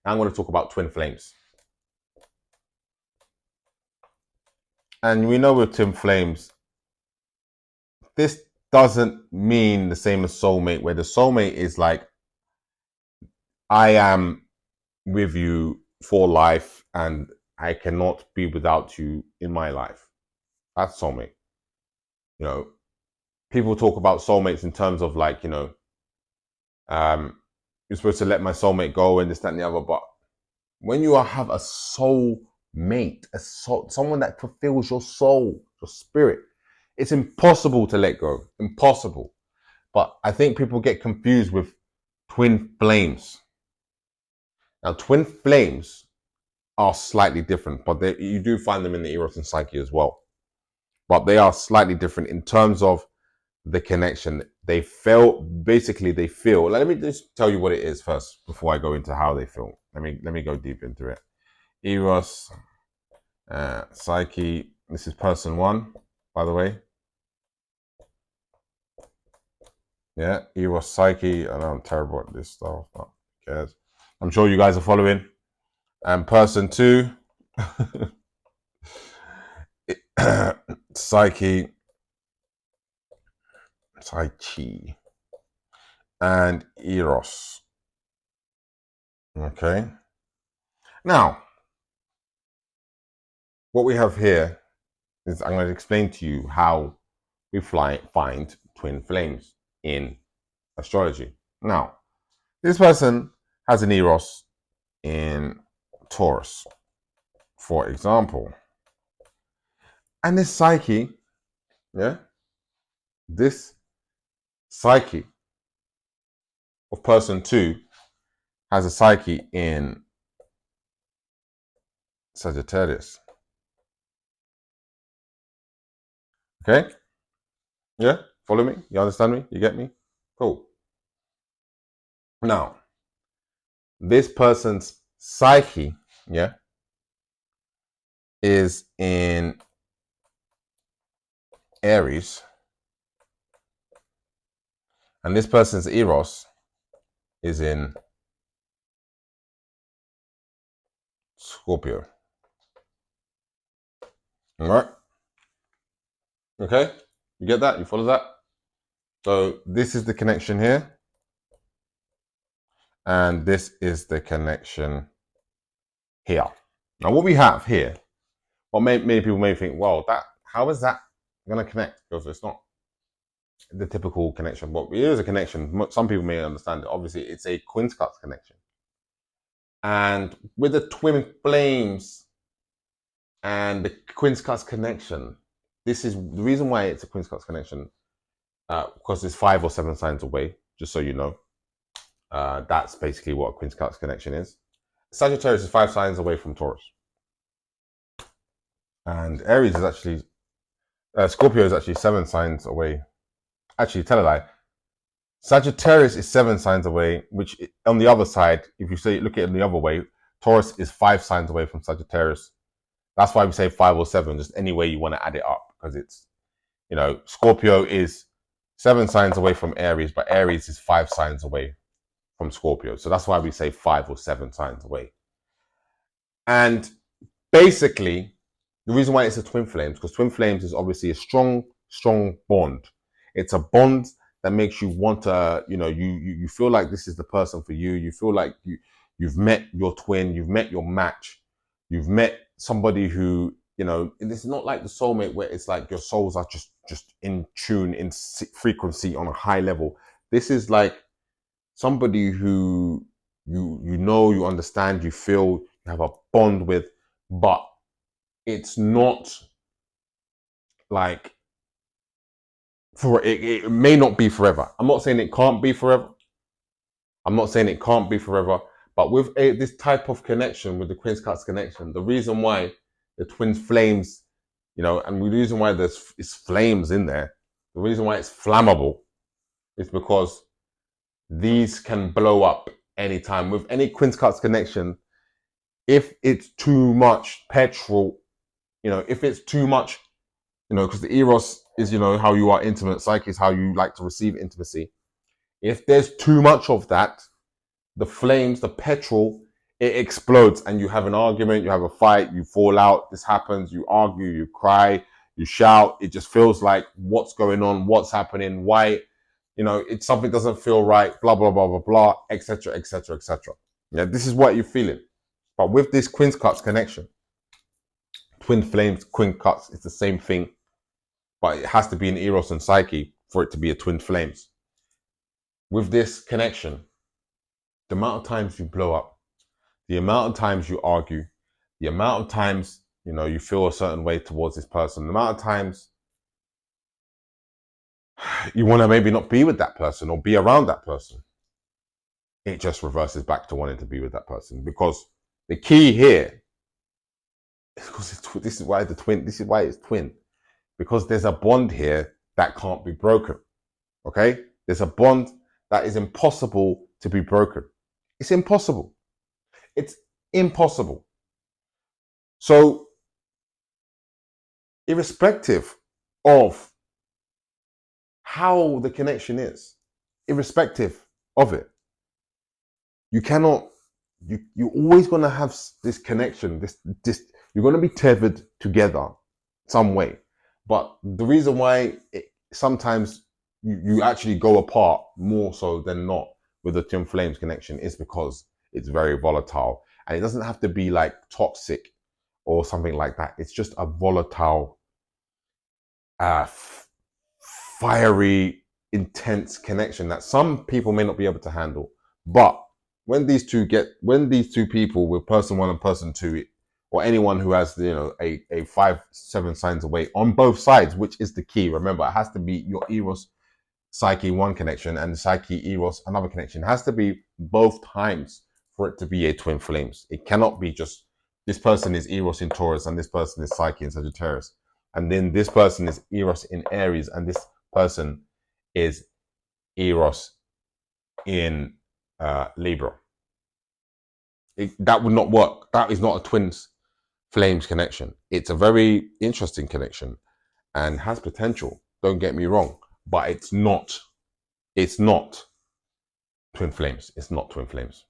I'm going to talk about twin flames. And we know with twin flames, this doesn't mean the same as soulmate, where the soulmate is like, I am with you for life and I cannot be without you in my life. That's soulmate. You know, people talk about soulmates in terms of like, you know, you're supposed to let my soulmate go and this, that, and the other. But when you have a soul mate, someone that fulfills your soul, your spirit, it's impossible to let go. Impossible. But I think people get confused with twin flames. Now, twin flames are slightly different, but you do find them in the Eros and psyche as well. But they are slightly different in terms of the connection. They feel. Let me just tell you what it is first before I go into how they feel. Let me go deep into it. Eros, psyche. This is person 1, by the way. Yeah, Eros, psyche. I know I'm terrible at this stuff, but who cares? I'm sure you guys are following. And person 2, psyche, and Eros. Okay. Now, what we have here is I'm going to explain to you how we find twin flames in astrology. Now, this person has an Eros in Taurus, for example. And this psyche, this psyche of person 2 has a psyche in Sagittarius. Okay? Yeah? Follow me? You understand me? You get me? Cool. Now, this person's psyche, is in Aries. And this person's Eros is in Scorpio. All right? Okay? You get that? You follow that? So this is the connection here. And this is the connection here. Now what we have here, what many people may think, well, how is that going to connect? Because it's not the typical connection, but it is a connection. Some people may understand it. Obviously, it's a quincunx connection. And with the twin flames and the quincunx connection, this is the reason why it's a quincunx connection, because it's 5 or 7 signs away, just so you know. That's basically what a quincunx connection is. Sagittarius is 5 signs away from Taurus. And Aries is actually, Scorpio is actually 7 signs away. Actually, tell a lie. Sagittarius is 7 signs away, which on the other side, if you look at it the other way, Taurus is 5 signs away from Sagittarius. That's why we say 5 or 7, just any way you want to add it up, because it's, Scorpio is 7 signs away from Aries, but Aries is 5 signs away from Scorpio. So that's why we say 5 or 7 signs away. And basically, the reason why it's a twin flames, because twin flames is obviously a strong, strong bond. It's a bond that makes you want to, you feel like this is the person for you. You feel like you've met your twin, you've met your match, you've met somebody who, it's not like the soulmate where it's like your souls are just in tune, in frequency on a high level. This is like somebody who you understand, you feel, you have a bond with, but it's not like it may not be forever. I'm not saying it can't be forever. But with this type of connection, with the quincunx connection, the reason why the twin flames, and the reason why there's flames in there, the reason why it's flammable is because these can blow up anytime. With any quincunx connection, if it's too much petrol, if it's too much, because the Eros is, how you are intimate, psyche is how you like to receive intimacy. If there's too much of that, the flames, the petrol, it explodes and you have an argument, you have a fight, you fall out, this happens, you argue, you cry, you shout. It just feels like, what's going on, what's happening, why, it's something doesn't feel right, blah, blah, blah, blah, blah, etc., etc., etc. Yeah, this is what you're feeling. But with this quincunx connection, twin flames, quincunx, it's the same thing, but it has to be an Eros and Psyche for it to be a twin flames. With this connection, the amount of times you blow up, the amount of times you argue, the amount of times, you feel a certain way towards this person, the amount of times you want to maybe not be with that person or be around that person, it just reverses back to wanting to be with that person. Because the key here is because this is why it's twin. Because there's a bond here that can't be broken. Okay? There's a bond that is impossible to be broken. It's impossible. It's impossible. So, irrespective of how the connection is, irrespective of it, you're always going to have this connection, this you're going to be tethered together some way. But the reason why sometimes you actually go apart more so than not with the twin flames connection is because it's very volatile. And it doesn't have to be like toxic or something like that. It's just a volatile, fiery, intense connection that some people may not be able to handle. But when these two people with person one and person two, or anyone who has, a 5-7 signs away on both sides, which is the key. Remember, it has to be your Eros Psyche one connection and the Psyche Eros another connection. It has to be both times for it to be a twin flames. It cannot be just this person is Eros in Taurus and this person is Psyche in Sagittarius, and then this person is Eros in Aries and this person is Eros in Libra. That would not work. That is not a twin flames connection. It's a very interesting connection and has potential. Don't get me wrong, but it's not twin flames. It's not twin flames.